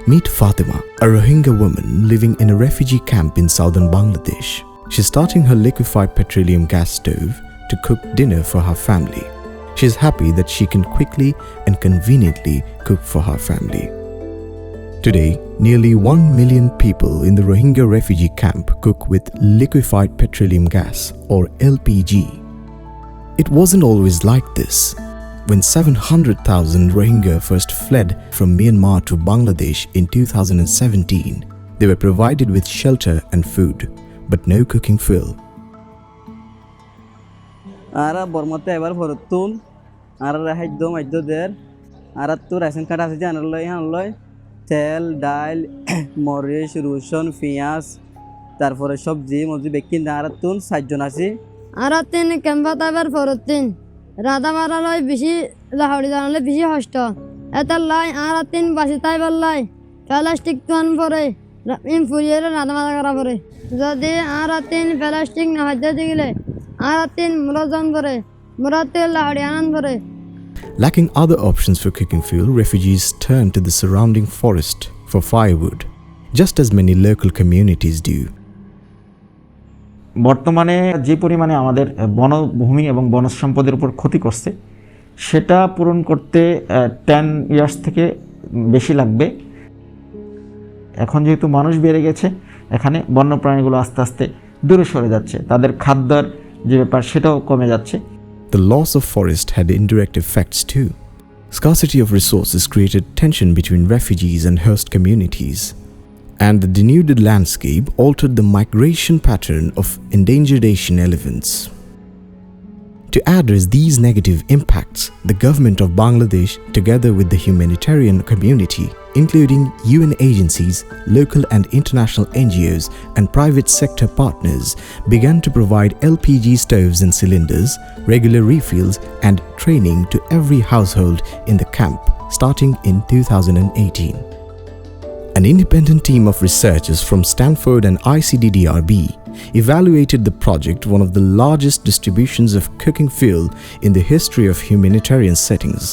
Meet Fatima, a Rohingya woman living in a refugee camp in southern Bangladesh. She's starting her liquefied petroleum gas stove to cook dinner for her family. She's happy that she can quickly and conveniently cook for her family. Today, nearly 1 million people in the Rohingya refugee camp cook with liquefied petroleum gas, or LPG. It wasn't always like this. When 700,000 Rohingya first fled from Myanmar to Bangladesh in 2017, they were provided with shelter and food, but no cooking fuel. Ara bormote ebar fortun ara rahiddo majdo der ara tu ration card ase janaloi hanloi tel ডাল মরিচ রসুন পেঁয়াজ তারপরে সবজি মজু বেকিন আর তুন 7 জন আছে আর তিন কেমবা তাবার ফরতিন রাধা মারালয় বেশি লাহড়ি জানালে বেশি কষ্ট এত লাই আর তিন বাসি তাই বললাই প্লাস্টিক তুন পরে ইন ফুরিয়ে রাধা মারা করা পরে যদি আর তিন প্লাস্টিক না হইতে দিলে আর তিন মুরজন পরে মুরাতে লাহড়ি আনন্দ পরে. Lacking other options for cooking fuel, refugees turned to the surrounding forest for firewood, just as many local communities do. বর্তমানে যে পরিমাণে আমাদের বনভূমি এবং বনজ সম্পদের উপর ক্ষতি করছে সেটা পূরণ করতে 10 ইয়ার্স থেকে বেশি লাগবে. এখন যেহেতু মানুষ বেড়ে গেছে, এখানে বন্যপ্রাণীগুলো আস্তে আস্তে দূরে সরে যাচ্ছে, তাদের খাদ্যের যে ব্যাপার সেটাও কমে যাচ্ছে. The loss of forest had indirect effects too. Scarcity of resources created tension between refugees and host communities, and the denuded landscape altered the migration pattern of endangered Asian elephants. To address these negative impacts, the government of Bangladesh, together with the humanitarian community, including UN agencies, local and international NGOs, and private sector partners, began to provide LPG stoves and cylinders, regular refills, and training to every household in the camp, starting in 2018. An independent team of researchers from Stanford and icddr evaluated the project, one of the largest distributions of cooking fuel in the history of humanitarian settings.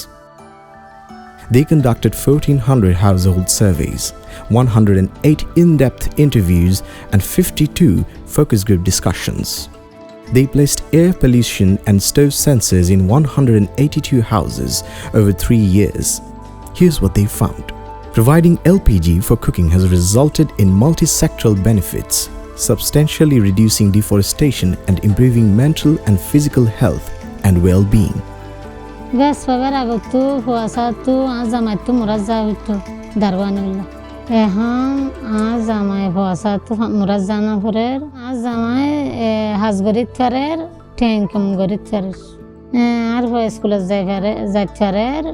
They conducted 1,400 household surveys, 108 in-depth interviews, and 52 focus group discussions. They placed air pollution and stove sensors in 182 houses over 3 years. Here's what they found. Providing LPG for cooking has resulted in multi-sectoral benefits, substantially reducing deforestation and improving mental and physical health and well-being. بس فبرعبتو فواساتو عزمتو مرزاوتو دروانولا هم عزمای فواساتو مرزانا فرر عزمای هزگرید فرر تینکم گرید فرر عرف اسکول زای فرر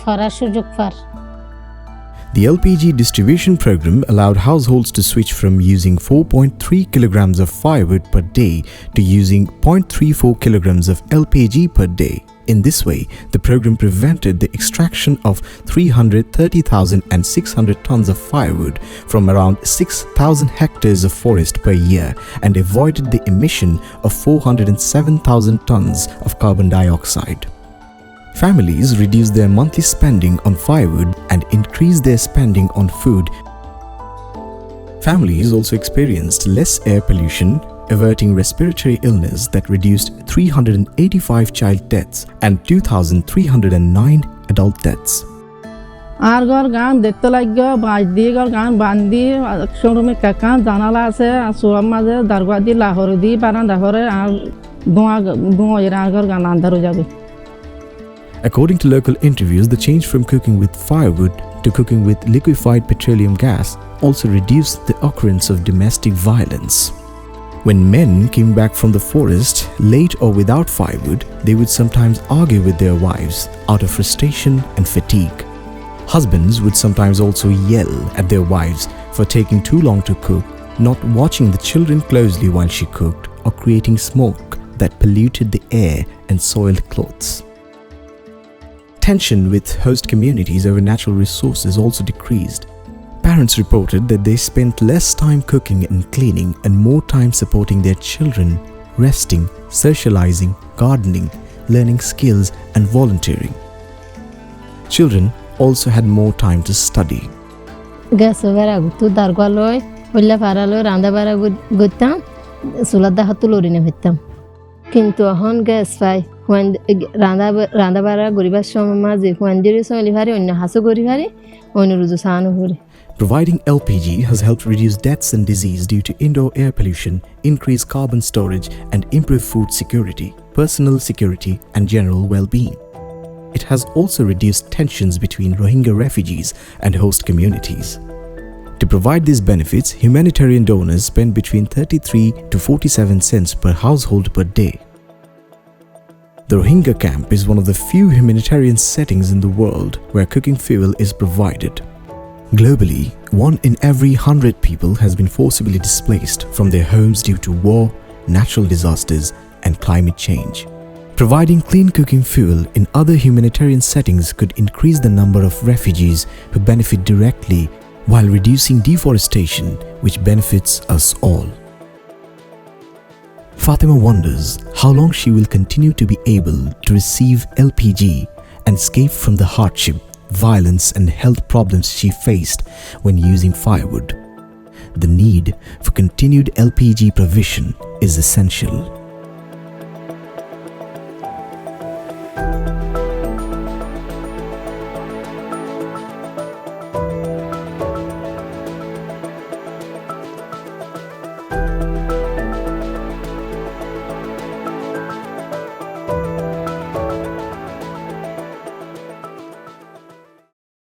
فرش و جوک فر. The LPG distribution program allowed households to switch from using 4.3 kilograms of firewood per day to using 0.34 kilograms of LPG per day. In this way, the program prevented the extraction of 330,600 tons of firewood from around 6,000 hectares of forest per year and avoided the emission of 407,000 tons of carbon dioxide. Families reduced their monthly spending on firewood and increased their spending on food. Families also experienced less air pollution, averting respiratory illness that reduced 385 child deaths and 2,309 adult deaths. আর ঘর গান দেখতে লাগবে বাজ দিয়ে ঘর গান বান্ধি শোরুমে কাকান জানালা আছে আর সব মাঝে দরগা দিয়ে লাহোর দিয়ে বারান্দা করে আর ধোঁয়া এর আর ঘর গান আন্ধার হয়ে যাবে. According to local interviews, the change from cooking with firewood to cooking with liquefied petroleum gas also reduced the occurrence of domestic violence. When men came back from the forest, late or without firewood, they would sometimes argue with their wives out of frustration and fatigue. Husbands would sometimes also yell at their wives for taking too long to cook, not watching the children closely while she cooked, or creating smoke that polluted the air and soiled clothes. Tension with host communities over natural resources also decreased. Parents reported that they spent less time cooking and cleaning and more time supporting their children, resting, socializing, gardening, learning skills, and volunteering. Children also had more time to study. Gas over a good dargualoy, Villa Paralo, Randabara good time, Sulada Hatulurine with them. Kinto a hon gas fire when Randabara Guriba Shomazi, when there is only Hari on Hasugurivari, on Ruzusano. Providing LPG has helped reduce deaths and disease due to indoor air pollution, increase carbon storage, and improve food security, personal security, and general well-being. It has also reduced tensions between Rohingya refugees and host communities. To provide these benefits, humanitarian donors spend between 33 to 47 cents per household per day. The Rohingya camp is one of the few humanitarian settings in the world where cooking fuel is provided. Globally, 1 in every 100 people has been forcibly displaced from their homes due to war, natural disasters, and climate change. Providing clean cooking fuel in other humanitarian settings could increase the number of refugees who benefit directly while reducing deforestation, which benefits us all. Fatima wonders how long she will continue to be able to receive LPG and escape from the hardship, violence, and health problems she faced when using firewood. The need for continued LPG provision is essential.